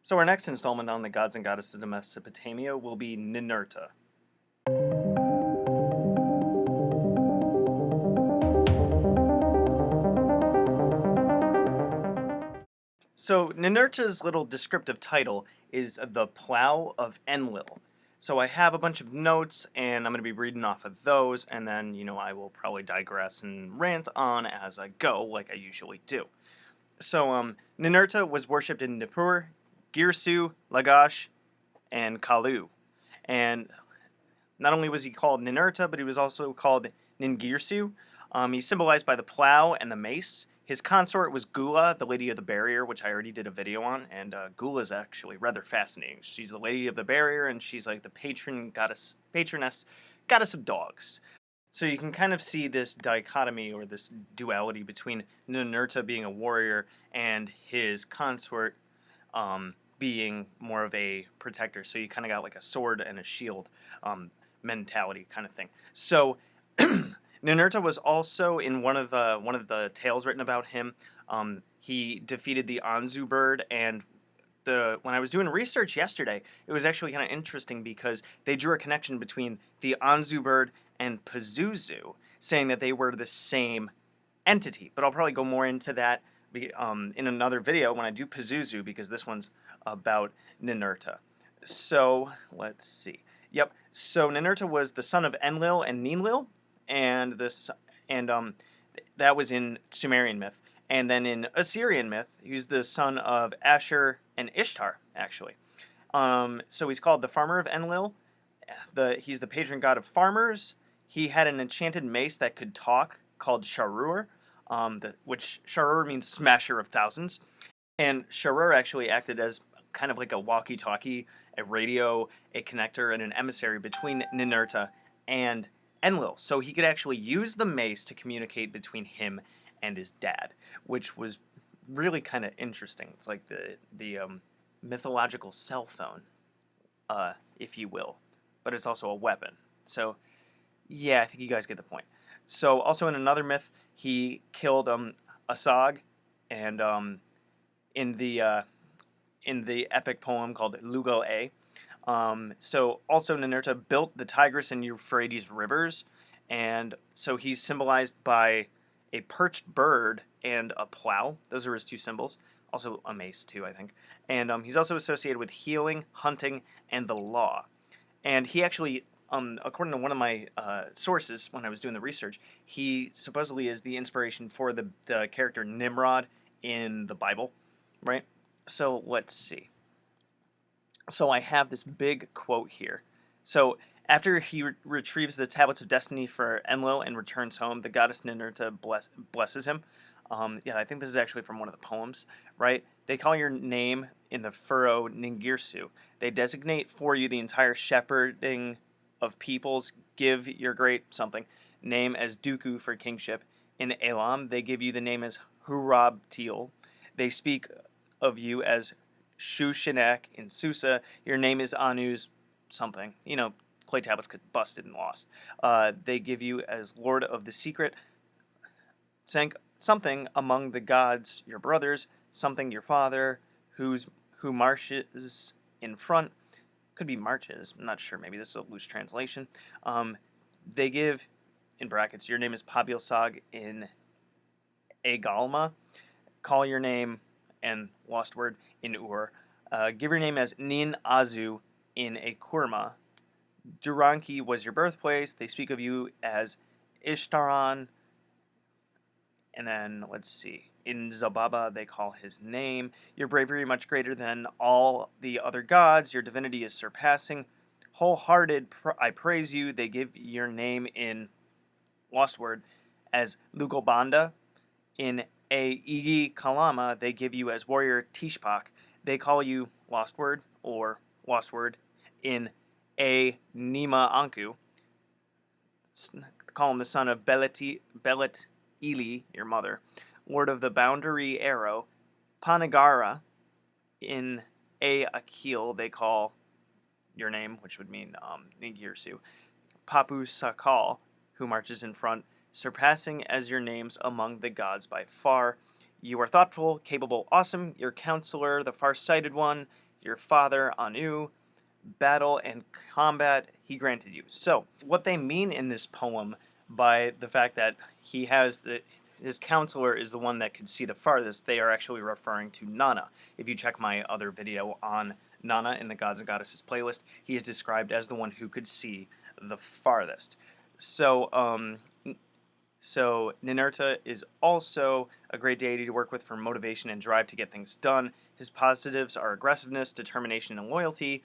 So our next installment on the gods and goddesses of Mesopotamia will be Ninurta. So Ninurta's little descriptive title is the Plow of Enlil. So I have a bunch of notes, and I'm going to be reading off of those, and then, I will probably digress and rant on as I go, like I usually do. So, Ninurta was worshipped in Nippur, Girsu, Lagash, and Kalu. And not only was he called Ninurta, but he was also called Ningirsu. He's symbolized by the plow and the mace. His consort was Gula, the Lady of the Barrier, which I already did a video on, and Gula is actually rather fascinating. She's the Lady of the Barrier, and she's like the patroness, goddess of dogs. So you can kind of see this dichotomy or this duality between Ninurta being a warrior and his consort being more of a protector. So you kind of got like a sword and a shield mentality kind of thing. So Ninurta was also in one of the tales written about him. He defeated the Anzu bird, and when I was doing research yesterday, it was actually kind of interesting because they drew a connection between the Anzu bird and Pazuzu, saying that they were the same entity. But I'll probably go more into that in another video when I do Pazuzu, because this one's about Ninurta. So let's see. Yep. So Ninurta was the son of Enlil and Ninlil, and that was in Sumerian myth. And then in Assyrian myth, he was the son of Ashur and Ishtar, actually. So he's called the farmer of Enlil. He's the patron god of farmers. He had an enchanted mace that could talk called Sharur, which Sharur means smasher of thousands. And Sharur actually acted as kind of like a walkie-talkie, a radio, a connector, and an emissary between Ninurta and Enlil. So he could actually use the mace to communicate between him and his dad, which was really kind of interesting. It's like the mythological cell phone, if you will, but it's also a weapon. So yeah, I think you guys get the point. So also in another myth, he killed Asag, and in the epic poem called Lugal A. So also Ninurta built the Tigris and Euphrates rivers, and so he's symbolized by a perched bird and a plow. Those are his two symbols. Also a mace too, I think. And he's also associated with healing, hunting, and the law. And he actually, according to one of my sources when I was doing the research, he supposedly is the inspiration for the character Nimrod in the Bible, right? So let's see. So I have this big quote here. So after he retrieves the tablets of destiny for Enlil and returns home, the goddess Ninurta blesses him. Yeah, I think this is actually from one of the poems, right? They call your name in the furrow Ningirsu. They designate for you the entire shepherding of peoples. Give your great something name as Dooku for kingship. In Elam, they give you the name as Hurab Teal. They speak of you as Shushanak in Susa. Your name is Anu's something. Clay tablets get busted and lost. They give you as Lord of the Secret. Something among the gods, your brothers. Something your father, who marches in front. Could be marches. I'm not sure. Maybe this is a loose translation. They give, in brackets, your name is Pabilsag in Agalma. Call your name, and lost word, in Ur. Give your name as Nin Azu in a Kurma. Duranki was your birthplace. They speak of you as Ishtaran. And then, let's see, in Zababa they call his name. Your bravery much greater than all the other gods. Your divinity is surpassing. Wholehearted, I praise you. They give your name in, lost word, as Lugalbanda. In a Igi Kalama, they give you as warrior Tishpak. They call you lost word or lost word in a Nima Anku. Call him the son of Belet Ili, your mother, lord of the boundary arrow. Panagara in a Akil, they call your name, which would mean Ningirsu. Papu Sakal, who marches in front, surpassing as your names among the gods by far. You are thoughtful, capable, awesome, your counselor, the far-sighted one, your father, Anu, battle and combat he granted you. So, what they mean in this poem by the fact that he has his counselor is the one that could see the farthest, they are actually referring to Nana. If you check my other video on Nana in the Gods and Goddesses playlist, he is described as the one who could see the farthest. So Ninurta is also a great deity to work with for motivation and drive to get things done. His positives are aggressiveness, determination, and loyalty,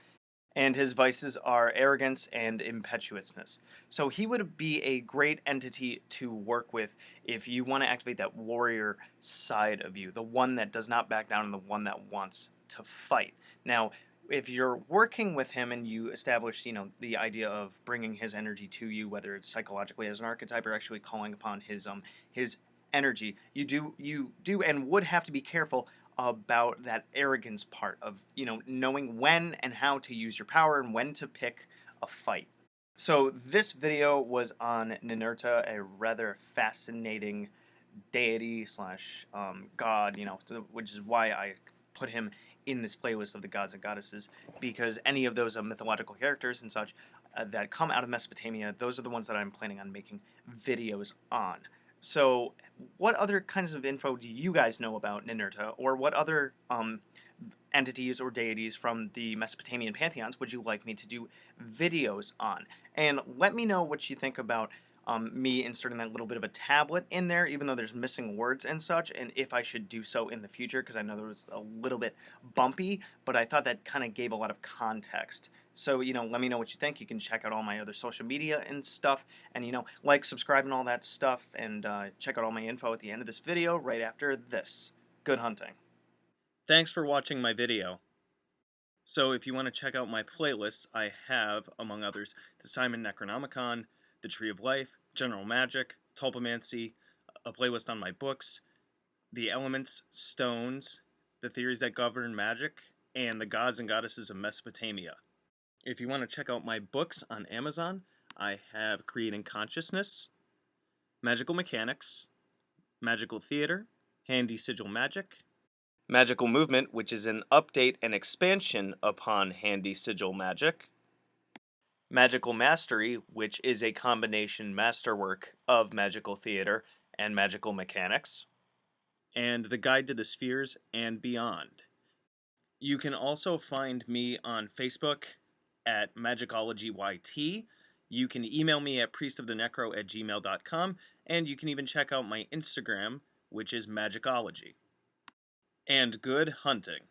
and his vices are arrogance and impetuousness. So he would be a great entity to work with if you want to activate that warrior side of you, the one that does not back down and the one that wants to fight. Now, if you're working with him and you establish, the idea of bringing his energy to you, whether it's psychologically as an archetype or actually calling upon his energy, you do and would have to be careful about that arrogance part of, knowing when and how to use your power and when to pick a fight. So this video was on Ninurta, a rather fascinating deity slash god, which is why I put him in this playlist of the gods and goddesses, because any of those mythological characters and such that come out of Mesopotamia, those are the ones that I'm planning on making videos on. So what other kinds of info do you guys know about Ninurta, or what other entities or deities from the Mesopotamian pantheons would you like me to do videos on? And let me know what you think about me inserting that little bit of a tablet in there, even though there's missing words and such, and if I should do so in the future, because I know there was a little bit bumpy, but I thought that kind of gave a lot of context. So, let me know what you think. You can check out all my other social media and stuff, and, like, subscribe, and all that stuff, and check out all my info at the end of this video right after this. Good hunting. Thanks for watching my video. So if you want to check out my playlists, I have, among others, the Simon Necronomicon, the Tree of Life, General Magic, Tulpamancy, a playlist on my books, the elements, stones, the theories that govern magic, and the gods and goddesses of Mesopotamia. If you want to check out my books on Amazon, I have Creating Consciousness, Magical Mechanics, Magical Theater, Handy Sigil Magic, Magical Movement, which is an update and expansion upon Handy Sigil Magic, Magical Mastery, which is a combination masterwork of Magical Theater and Magical Mechanics, and The Guide to the Spheres and Beyond. You can also find me on Facebook at Magickology YT. You can email me at priestofthenecro@gmail.com, and you can even check out my Instagram, which is Magickology. And good hunting.